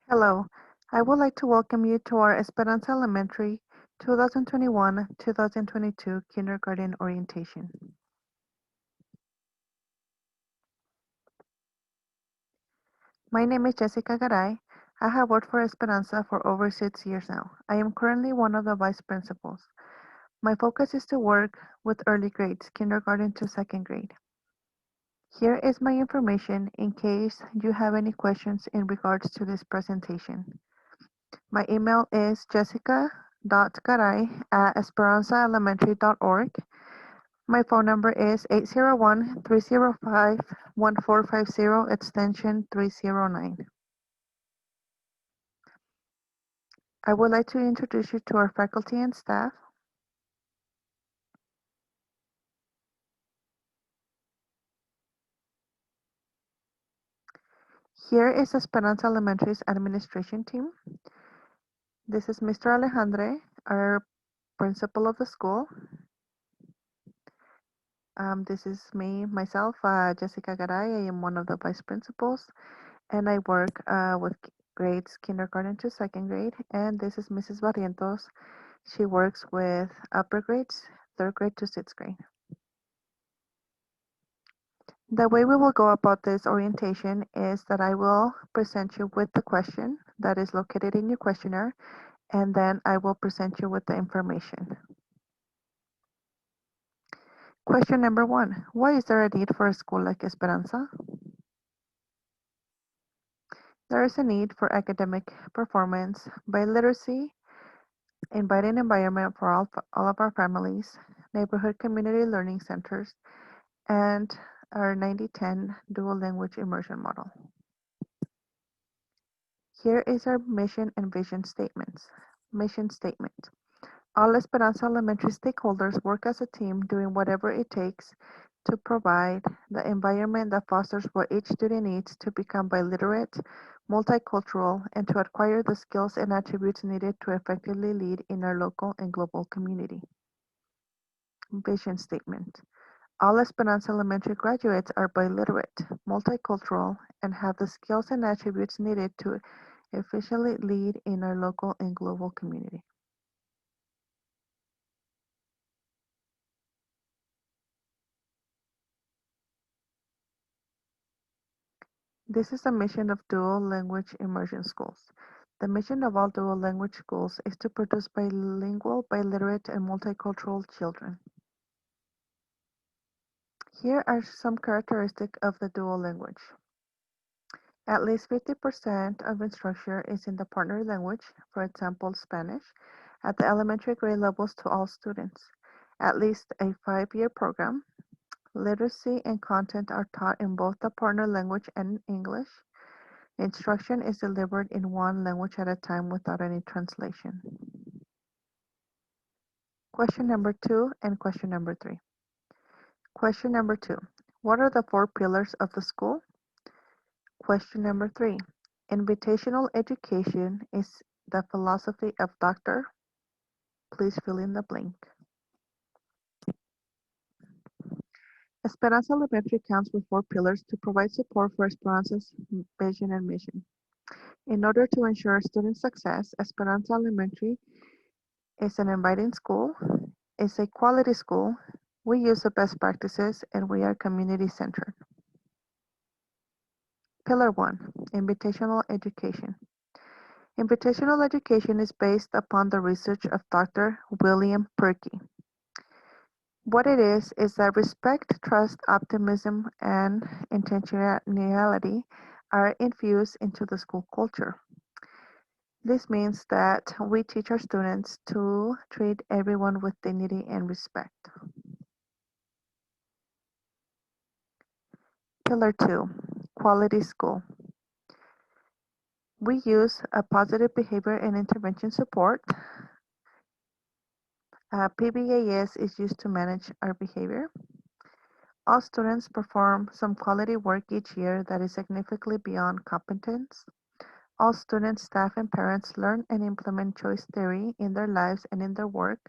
Hello, I would like to welcome you to our Esperanza Elementary 2021-2022 Kindergarten Orientation. My name is Jessica Garay. I have worked for Esperanza for over 6 years now. I am currently one of the vice principals. My focus is to work with early grades, kindergarten to second grade. Here is my information in case you have any questions in regards to this presentation. My email is jessica.garay@esperanzaelementary.org. My phone number is 801-305-1450, extension 309. I would like to introduce you to our faculty and staff. Here is Esperanza Elementary's administration team. This is Mr. Alejandre, our principal of the school. This is myself, Jessica Garay. I am one of the vice principals, and I work with grades kindergarten to second grade. And this is Mrs. Barrientos. She works with upper grades, third grade to sixth grade. The way we will go about this orientation is that I will present you with the question that is located in your questionnaire, and then I will present you with the information. Question number 1. Why is there a need for a school like Esperanza? There is a need for academic performance, biliteracy, inviting environment for all of our families, neighborhood community learning centers, and our 90-10 dual language immersion model. Here is our mission and vision statements. Mission statement. All Esperanza Elementary stakeholders work as a team doing whatever it takes to provide the environment that fosters what each student needs to become biliterate, multicultural, and to acquire the skills and attributes needed to effectively lead in our local and global community. Vision statement. All Esperanza Elementary graduates are biliterate, multicultural, and have the skills and attributes needed to efficiently lead in our local and global community. This is the mission of dual language immersion schools. The mission of all dual language schools is to produce bilingual, biliterate, and multicultural children. Here are some characteristics of the dual language. At least 50% of instruction is in the partner language, for example, Spanish, at the elementary grade levels to all students. At least a 5-year program. Literacy and content are taught in both the partner language and English. Instruction is delivered in one language at a time without any translation. Question number 2 and question number 3. Question number 2. What are the 4 pillars of the school? Question number 3. Invitational education is the philosophy of Dr. Please fill in the blank. Esperanza Elementary counts with 4 pillars to provide support for Esperanza's vision and mission. In order to ensure student success, Esperanza Elementary is an inviting school, is a quality school, we use the best practices, and we are community-centered. Pillar 1, Invitational Education. Invitational education is based upon the research of Dr. William Perky. What it is that respect, trust, optimism, and intentionality are infused into the school culture. This means that we teach our students to treat everyone with dignity and respect. Pillar 2, Quality School. We use a positive behavior and intervention support. PBAS is used to manage our behavior. All students perform some quality work each year that is significantly beyond competence. All students, staff, and parents learn and implement choice theory in their lives and in their work.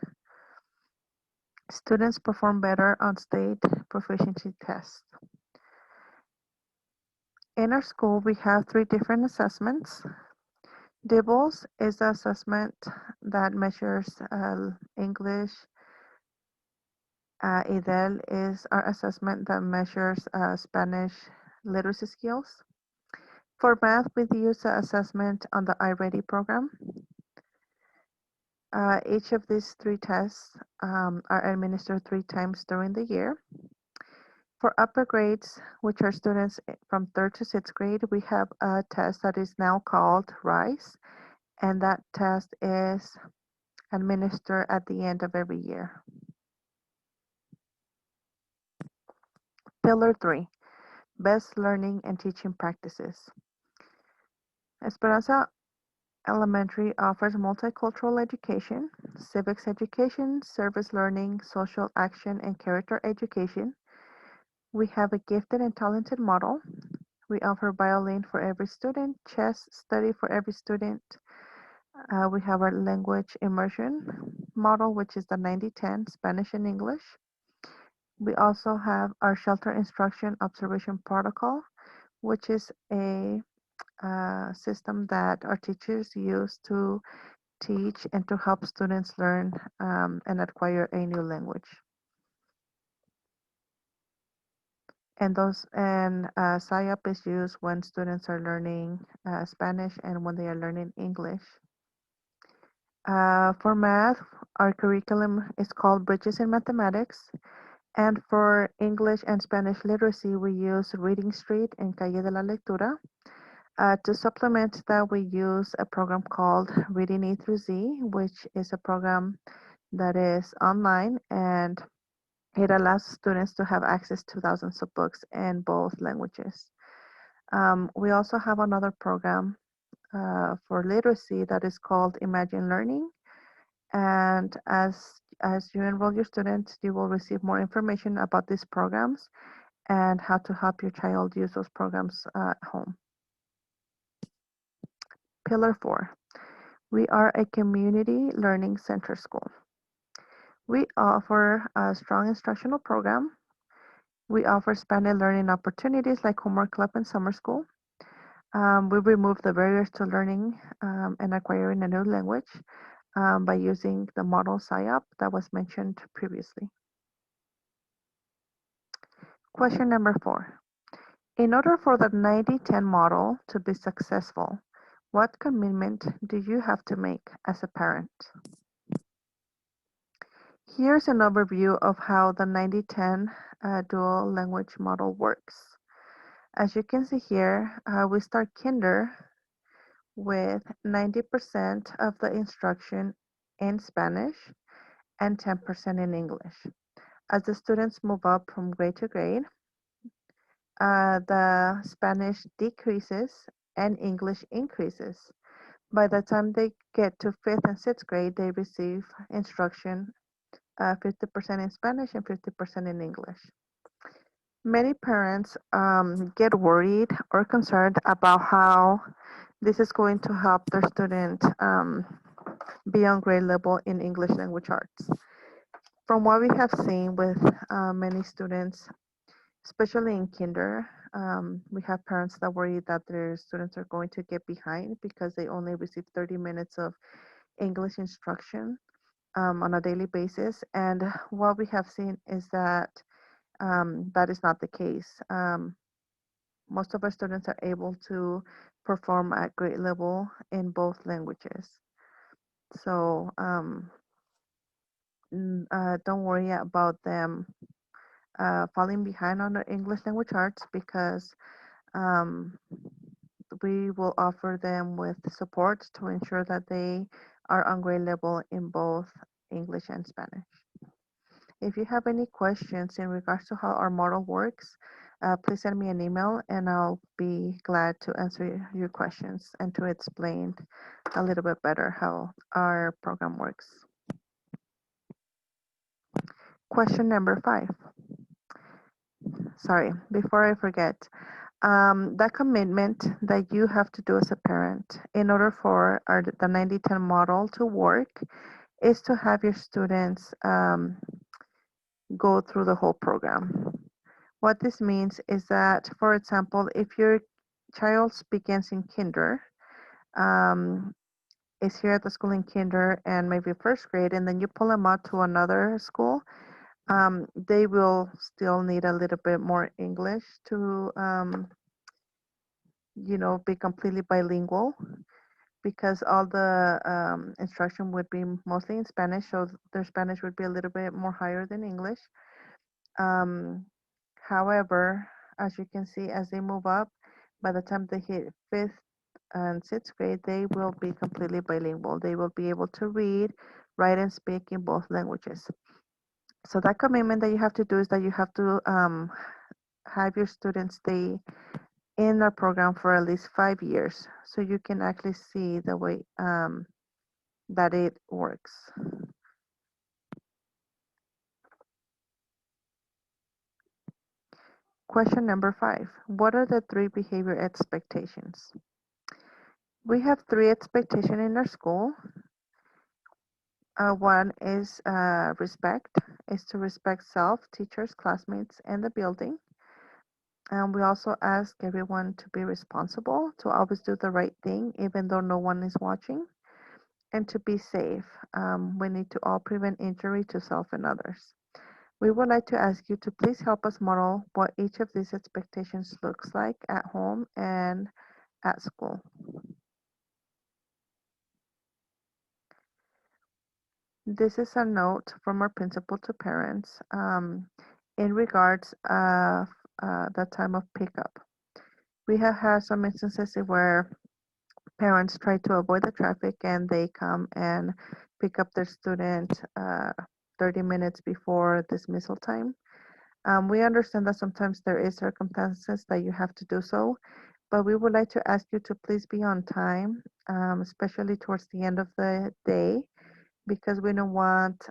Students perform better on state proficiency tests. In our school, we have 3 different assessments. DIBELS is the assessment that measures English. IDEL is our assessment that measures Spanish literacy skills. For math, we use the assessment on the iReady program. Each of these three tests are administered 3 times during the year. For upper grades, which are students from 3rd to 6th grade, we have a test that is now called RISE, and that test is administered at the end of every year. Pillar 3, Best Learning and Teaching Practices. Esperanza Elementary offers multicultural education, civics education, service learning, social action, and character education. We have a gifted and talented model. We offer violin for every student, chess study for every student. We have our language immersion model, which is the 90-10 Spanish and English. We also have our shelter instruction observation protocol, which is a system that our teachers use to teach and to help students learn and acquire a new language. And SIOP is used when students are learning Spanish and when they are learning English. For math, our curriculum is called Bridges in Mathematics. And for English and Spanish literacy, we use Reading Street and Calle de la Lectura. To supplement that, we use a program called Reading A through Z, which is a program that is online, and it allows students to have access to thousands of books in both languages. We also have another program for literacy that is called Imagine Learning. And as you enroll your students, you will receive more information about these programs and how to help your child use those programs at home. Pillar 4, we are a community learning center school. We offer a strong instructional program. We offer Spanish learning opportunities like homework club and summer school. We remove the barriers to learning and acquiring a new language by using the model SIOP that was mentioned previously. Question number 4. In order for the 90-10 model to be successful, what commitment do you have to make as a parent? Here's an overview of how the 90-10 dual language model works. As you can see here, we start kinder with 90% of the instruction in Spanish and 10% in English. As the students move up from grade to grade, the Spanish decreases and English increases. By the time they get to 5th and 6th grade, they receive instruction 50% in Spanish and 50% in English. Many parents get worried or concerned about how this is going to help their student be on grade level in English language arts. From what we have seen with many students, especially in kinder, we have parents that worry that their students are going to get behind because they only receive 30 minutes of English instruction on a daily basis. And what we have seen is that that is not the case. Most of our students are able to perform at grade level in both languages. So don't worry about them falling behind on the English language arts because um, we will offer them with support to ensure that they are on grade level in both English and Spanish. If you have any questions in regards to how our model works, please send me an email and I'll be glad to answer your questions and to explain a little bit better how our program works. Question number 5. Sorry, before I forget, that commitment that you have to do as a parent in order for the 90-10 model to work is to have your students go through the whole program. What this means is that, for example, if your child begins in kinder, um, is here at the school in kinder and maybe first grade, and then you pull them out to another school, they will still need a little bit more English to, be completely bilingual because all the instruction would be mostly in Spanish, so their Spanish would be a little bit more higher than English. Um, However, as you can see, as they move up, by the time they hit fifth and sixth grade, they will be completely bilingual. They will be able to read, write, and speak in both languages. So that commitment that you have to do is that you have to have your students stay in our program for at least 5 years, so you can actually see the way that it works. Question number 5. What are the 3 behavior expectations? We have 3 expectations in our school. One is respect, is to respect self, teachers, classmates, and the building. And we also ask everyone to be responsible, to always do the right thing, even though no one is watching, and to be safe. We need to all prevent injury to self and others. We would like to ask you to please help us model what each of these expectations looks like at home and at school. This is a note from our principal to parents in regards of the time of pickup. We have had some instances where parents try to avoid the traffic and they come and pick up their student 30 minutes before dismissal time. We understand that sometimes there is circumstances that you have to do so, but we would like to ask you to please be on time, especially towards the end of the day, because we don't want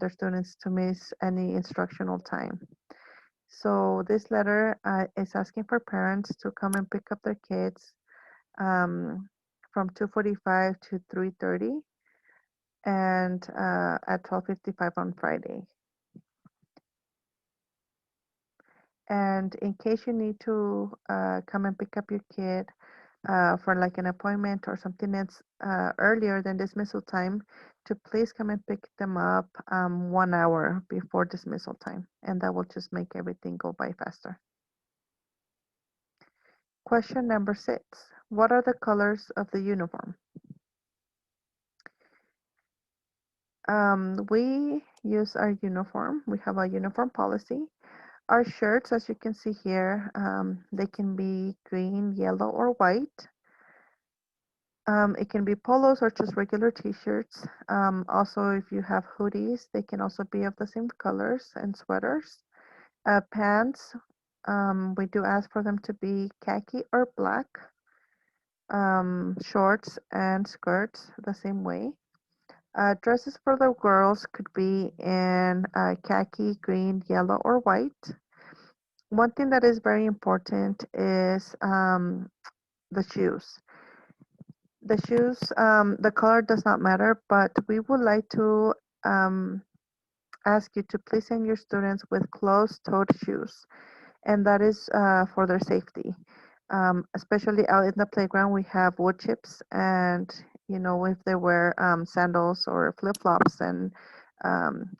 their students to miss any instructional time. So this letter is asking for parents to come and pick up their kids um, from 2:45 to 3:30 and at 12:55 on Friday. And in case you need to come and pick up your kid for like an appointment or something that's earlier than dismissal time, to please come and pick them up 1 hour before dismissal time, and that will just make everything go by faster. Question number 6. What are the colors of the uniform? We use our uniform. We have a uniform policy. Our shirts, as you can see here, they can be green, yellow, or white. It can be polos or just regular t-shirts. Also, if you have hoodies, they can also be of the same colors, and sweaters. Pants, we do ask for them to be khaki or black. Shorts and skirts the same way. Dresses for the girls could be in khaki, green, yellow, or white. One thing that is very important is the shoes. The color does not matter, but we would like to um, ask you to please send your students with closed-toed shoes, and that is for their safety. Especially out in the playground, we have wood chips, and if they wear sandals or flip-flops, and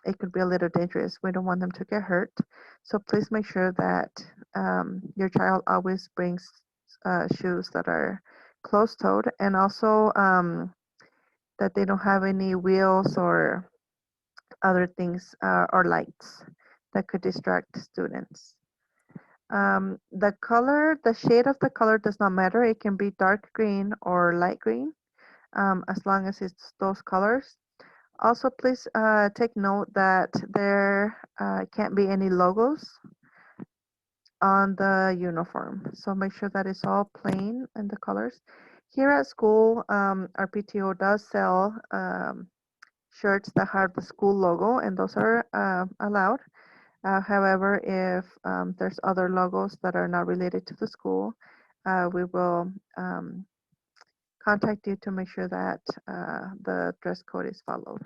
it could be a little dangerous. We don't want them to get hurt. So please make sure that your child always brings shoes that are closed-toed, and also that they don't have any wheels or other things or lights that could distract students. The shade of the color does not matter. It can be dark green or light green, as long as it's those colors. Also, please take note that there can't be any logos on the uniform. So make sure that it's all plain in the colors. Here at school, our PTO does sell shirts that have the school logo, and those are allowed. However, if there's other logos that are not related to the school, we will contact you to make sure that the dress code is followed.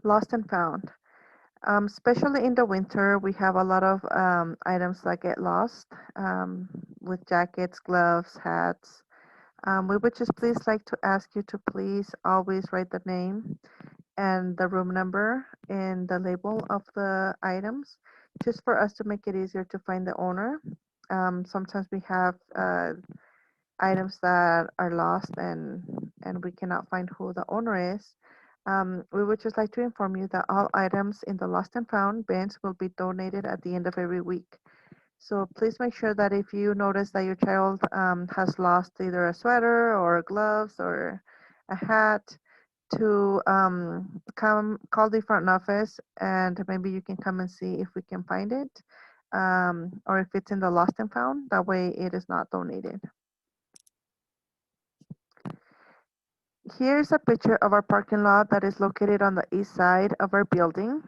Lost and found. Especially in the winter, we have a lot of items that get lost um, with jackets, gloves, hats. We would just please like to ask you to please always write the name and the room number in the label of the items, just for us to make it easier to find the owner. Sometimes we have items that are lost and we cannot find who the owner is. We would just like to inform you that all items in the lost and found bins will be donated at the end of every week. So please make sure that if you notice that your child has lost either a sweater or gloves or a hat, to come call the front office and maybe you can come and see if we can find it, or if it's in the lost and found. That way it is not donated. Here's a picture of our parking lot that is located on the east side of our building.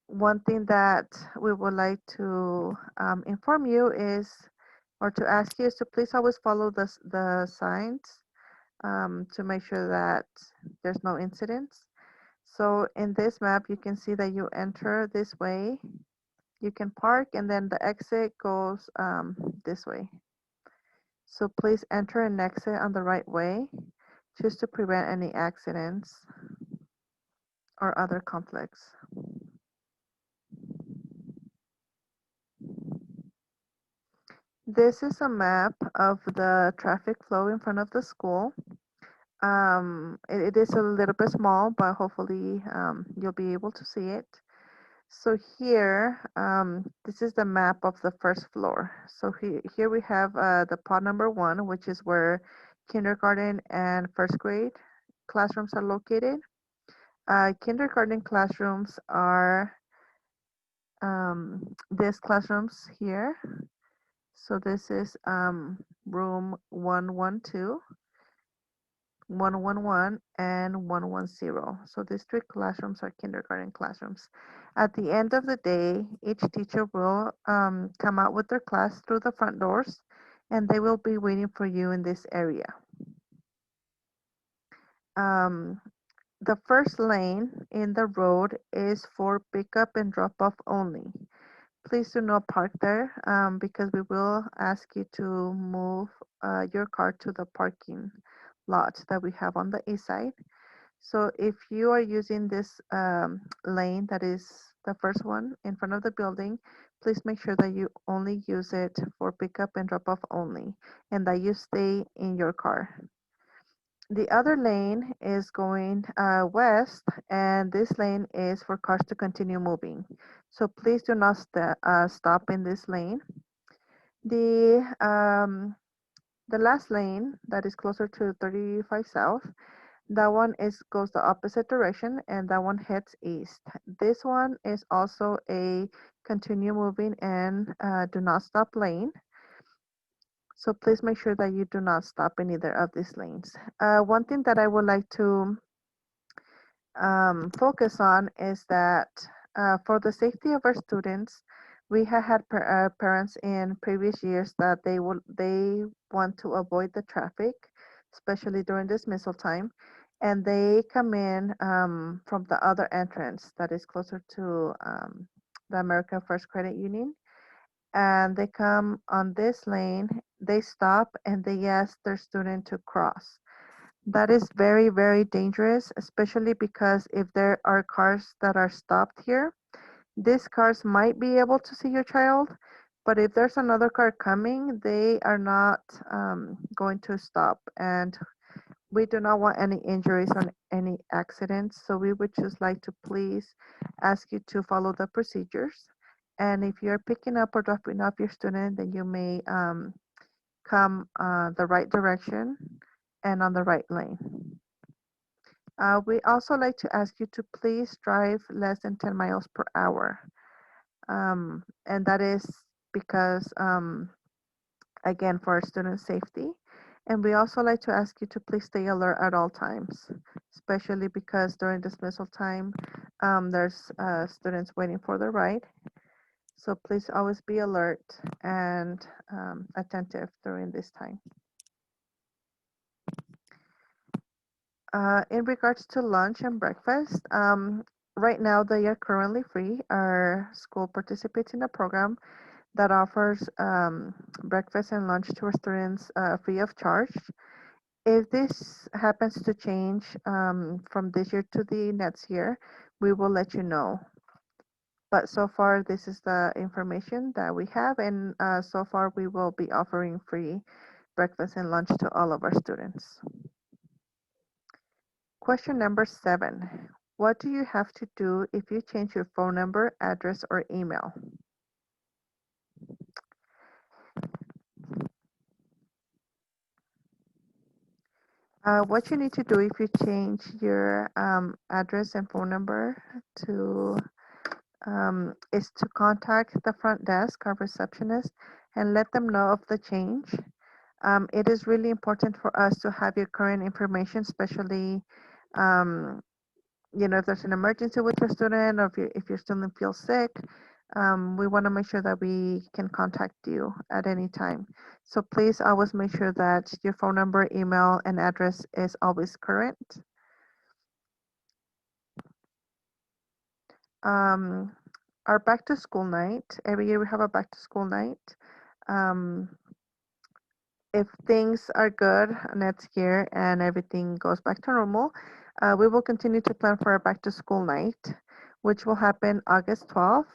One thing that we would like to inform you is, or to ask you is to please always follow the signs to make sure that there's no incidents. So in this map, you can see that you enter this way, you can park, and then the exit goes this way. So please enter and exit on the right way, just to prevent any accidents or other conflicts. This is a map of the traffic flow in front of the school. It is a little bit small, but hopefully you'll be able to see it. So here, this is the map of the first floor. So here we have the pod number 1, which is where kindergarten and first grade classrooms are located. Kindergarten classrooms are these classrooms here. So this is room 112, 111, and 110. So these 3 classrooms are kindergarten classrooms. At the end of the day, each teacher will come out with their class through the front doors, and they will be waiting for you in this area. Um, the first lane in the road is for pickup and drop off only. Please do not park there because we will ask you to move your car to the parking lot that we have on the east side. So if you are using this lane, that is the first one in front of the building, please make sure that you only use it for pickup and drop off only, and that you stay in your car. The other lane is going west, and this lane is for cars to continue moving. So please do not stop in this lane. The the last lane that is closer to 35 South, that one is goes the opposite direction, and that one heads east. This one is also a continue moving and do not stop lane. So please make sure that you do not stop in either of these lanes. One thing that I would like to focus on is that for the safety of our students, we have had parents in previous years that they want to avoid the traffic, especially during dismissal time, and they come in from the other entrance that is closer to the American First Credit Union, and they come on this lane, they stop, and they ask their student to cross. That is very, very dangerous, especially because if there are cars that are stopped here, these cars might be able to see your child, but if there's another car coming, they are not going to stop. And we do not want any injuries or any accidents. So we would just like to please ask you to follow the procedures. And if you're picking up or dropping off your student, then you may come the right direction and on the right lane. We also like to ask you to please drive less than 10 miles per hour. And that is because, again, for our student safety. And we also like to ask you to please stay alert at all times, especially because during dismissal time, there's students waiting for the ride. So please always be alert and attentive during this time. In regards to lunch and breakfast, Right now, they are currently free. Our school participates in a program that offers breakfast and lunch to our students free of charge. If this happens to change from this year to the next year, we will let you know. But so far, this is the information that we have, and so far, we will be offering free breakfast and lunch to all of our students. Question number 7. What do you have to do if you change your phone number, address, or email? What you need to do if you change your address and phone number to is to contact the front desk, our receptionist, and let them know of the change. It is really important for us to have your current information, especially um, if there's an emergency with your student, or if your student feels sick. We want to make sure that we can contact you at any time. So please always make sure that your phone number, email, and address is always current. Um, our back to school night, every year we have a back to school night. Um, if things are good next year and everything goes back to normal, we will continue to plan for our back to school night, which will happen August 12th,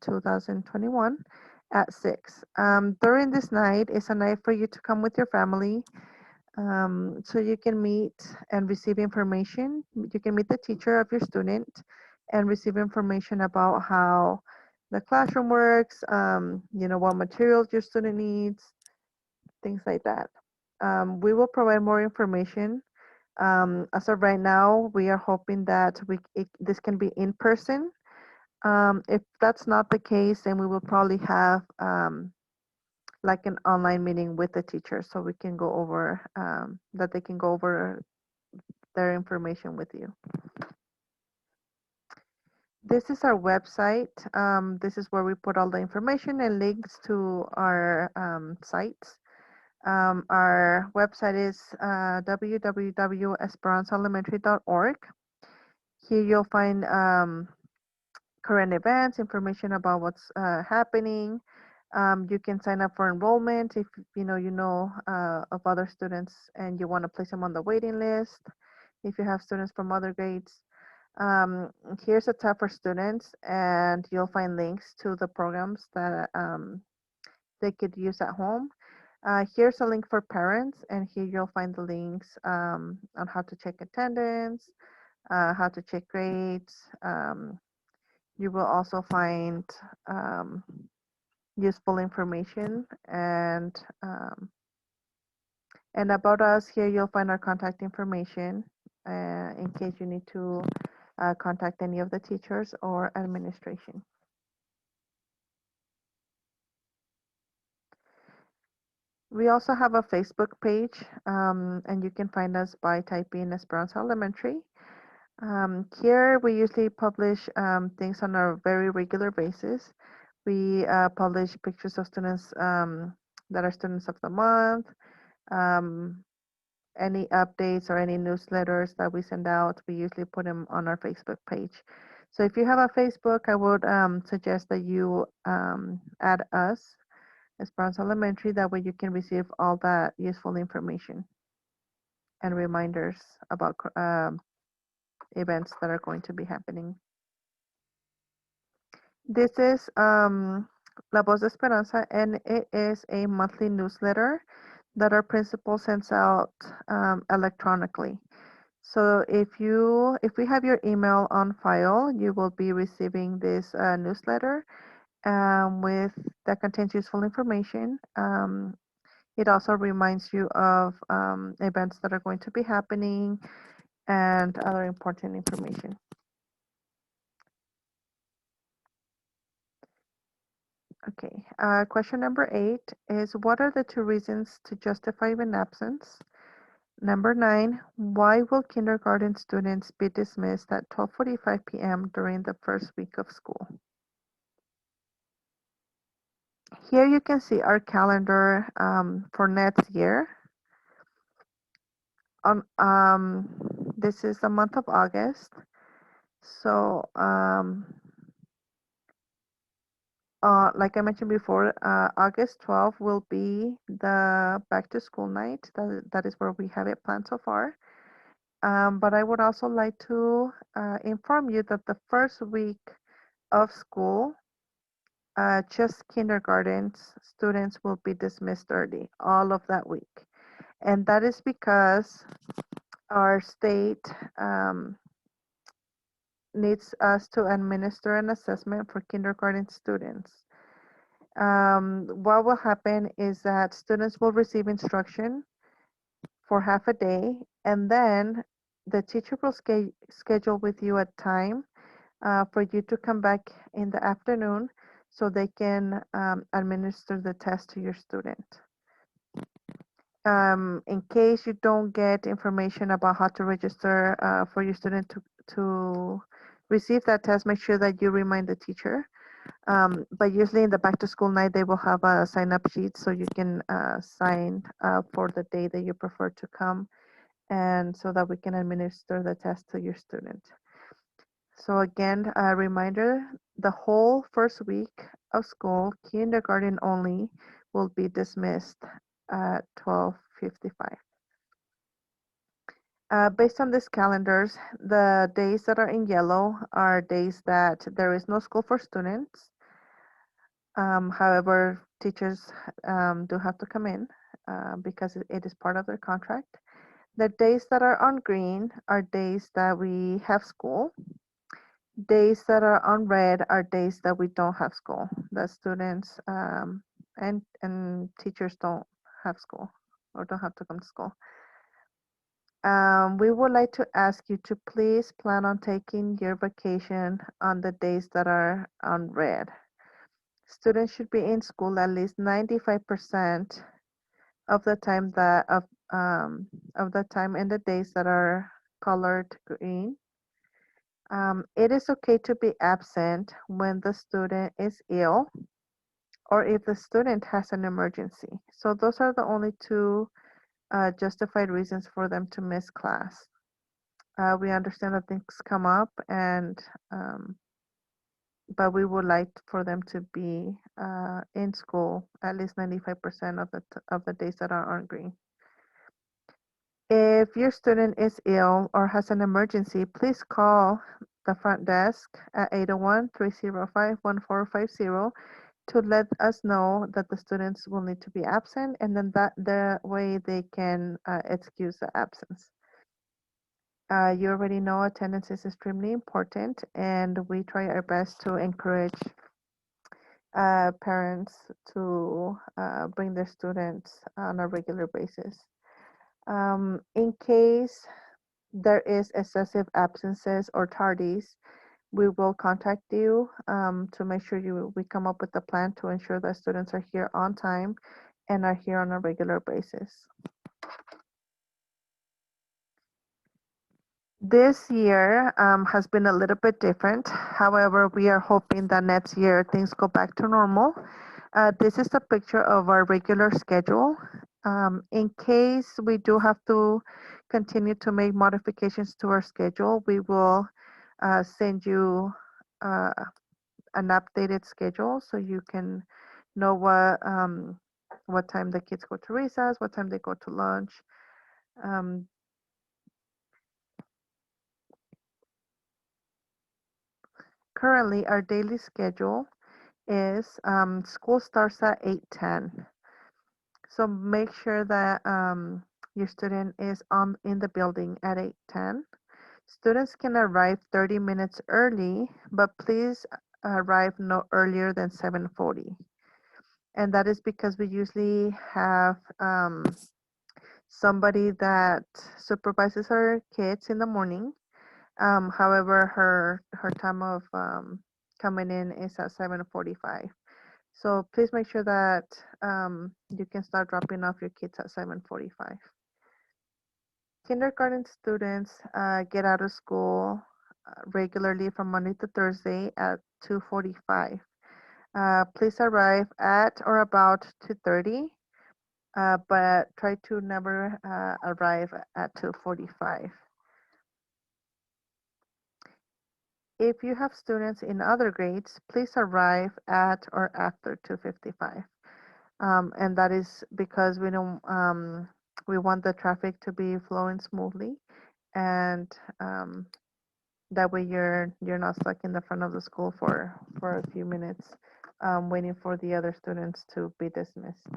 2021 at 6. During this night is a night for you to come with your family, so you can meet and receive information. You can meet the teacher of your student and receive information about how the classroom works, what materials your student needs, things like that. We will provide more information. As of right now, we are hoping that this can be in person. If that's not the case, then we will probably have like an online meeting with the teacher so we can go over that they can go over their information with you. This is our website. This is where we put all the information and links to our sites. Our website is www.esperanzaelementary.org. Here you'll find current events, information about what's happening. You can sign up for enrollment if of other students and you want to place them on the waiting list. If you have students from other grades, um, here's a tab for students, and you'll find links to the programs that they could use at home. Here's a link for parents, and here you'll find the links on how to check attendance, how to check grades. You will also find um, useful information and about us. Here you'll find our contact information in case you need to contact any of the teachers or administration. We also have a Facebook page, and you can find us by typing Esperanza Elementary. Here we usually publish things on a very regular basis. We publish pictures of students that are students of the month, um, any updates or any newsletters that we send out, we usually put them on our Facebook page. So if you have a Facebook, I would suggest that you add us, Esperanza Elementary. That way you can receive all that useful information and reminders about events that are going to be happening. This is La Voz de Esperanza, and it is a monthly newsletter that our principal sends out electronically. So if we have your email on file, you will be receiving this newsletter with that contains useful information. It also reminds you of events that are going to be happening and other important information. Okay, question number 8 is what are the 2 reasons to justify an absence? Number 9, why will kindergarten students be dismissed at 12:45 p.m. during the first week of school? Here you can see our calendar for next year. This is the month of August. So, like I mentioned before, August 12th will be the back to school night. That is where we have it planned so far. But I would also like to inform you that the first week of school, just kindergarten students will be dismissed early, all of that week. And that is because our state needs us to administer an assessment for kindergarten students. What will happen is that students will receive instruction for half a day, and then the teacher will schedule with you a time for you to come back in the afternoon so they can administer the test to your student. In case you don't get information about how to register for your student to receive that test, make sure that you remind the teacher. But usually in the back to school night, they will have a sign up sheet so you can sign up for the day that you prefer to come and so that we can administer the test to your student. So again, a reminder, the whole first week of school, kindergarten only, will be dismissed at 12:55. Based on these calendars, the days that are in yellow are days that there is no school for students. However, teachers do have to come in because it is part of their contract. The days that are on green are days that we have school. Days that are on red are days that we don't have school. The students and teachers don't have school or don't have to come to school. We would like to ask you to please plan on taking your vacation on the days that are on red. Students should be in school at least 95% of the time of the time in the days that are colored green. It is okay to be absent when the student is ill or if the student has an emergency. So those are the only two justified reasons for them to miss class. We understand that things come up, and but we would like for them to be in school at least 95% of the days that are on green. If your student is ill or has an emergency, please call the front desk at 801-305-1450 to let us know that the students will need to be absent, and then that the way they can excuse the absence. You already know attendance is extremely important, and we try our best to encourage parents to bring their students on a regular basis. In case there is excessive absences or tardies, we will contact you to make sure we come up with a plan to ensure that students are here on time and are here on a regular basis. This year has been a little bit different. However, we are hoping that next year things go back to normal. This is a picture of our regular schedule. In case we do have to continue to make modifications to our schedule, we will send you uh, an updated schedule so you can know what time the kids go to recess, what time they go to lunch. Um, Currently, our daily schedule is school starts at 8:10. So make sure that your student is in the building at 8:10. Students can arrive 30 minutes early, but please arrive no earlier than 7:40. And that is because we usually have somebody that supervises our kids in the morning. However, her time of coming in is at 7:45. So please make sure that you can start dropping off your kids at 7:45. Kindergarten students get out of school regularly from Monday to Thursday at 2:45. Please arrive at or about 2:30, but try to never arrive at 2:45. If you have students in other grades, please arrive at or after 2:55. And that is because we want the traffic to be flowing smoothly, and that way you're not stuck in the front of the school for a few minutes, waiting for the other students to be dismissed.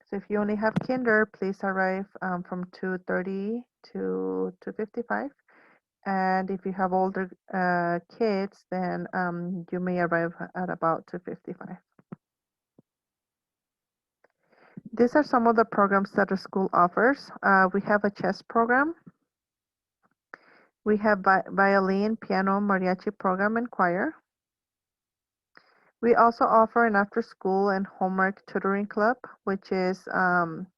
So if you only have kinder, please arrive from 2:30 to 2:55. And if you have older kids, then you may arrive at about 2:55. These are some of the programs that the school offers. We have a chess program. We have violin, piano, mariachi program, and choir. We also offer an after-school and homework tutoring club, which is done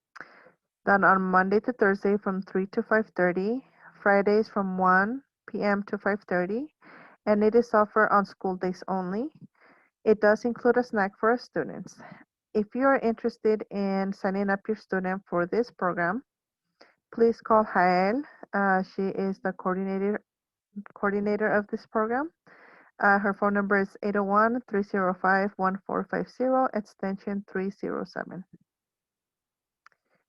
on Monday to Thursday from 3 to 5:30, Fridays from 1 p.m. to 5:30, and it is offered on school days only. It does include a snack for our students. If you are interested in signing up your student for this program, please call Jael. She is the coordinator of this program. Her phone number is 801-305-1450, extension 307.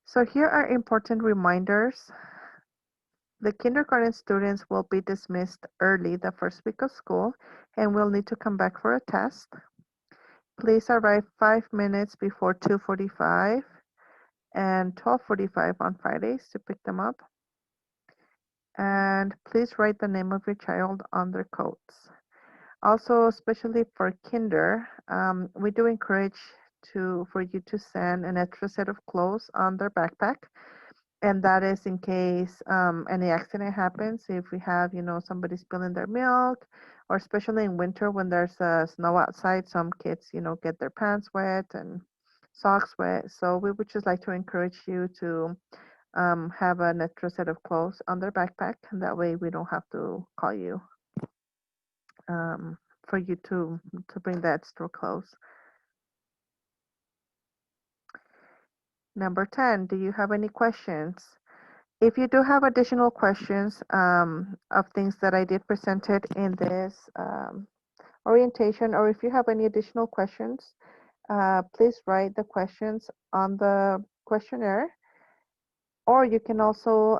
So here are important reminders. The kindergarten students will be dismissed early the first week of school and will need to come back for a test. Please arrive 5 minutes before 2:45 and 12:45 on Fridays to pick them up. And please write the name of your child on their coats. Also, especially for kinder, we do encourage for you to send an extra set of clothes on their backpack, and that is in case any accident happens. If we have, somebody spilling their milk, or especially in winter when there's snow outside, some kids, get their pants wet and socks wet. So we would just like to encourage you to have an extra set of clothes on their backpack, and that way we don't have to call you um, for you to bring the extra clothes. Number 10, do you have any questions? If you do have additional questions of things that I did presented in this orientation, or if you have any additional questions, please write the questions on the questionnaire, or you can also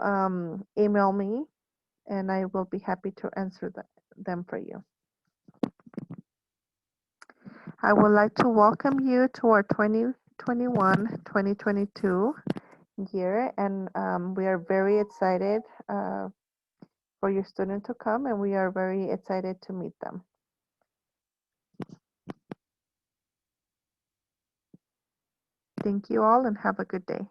email me, and I will be happy to answer them for you. I would like to welcome you to our 2021-2022 year, and we are very excited for your student to come, and we are very excited to meet them. Thank you all, and have a good day.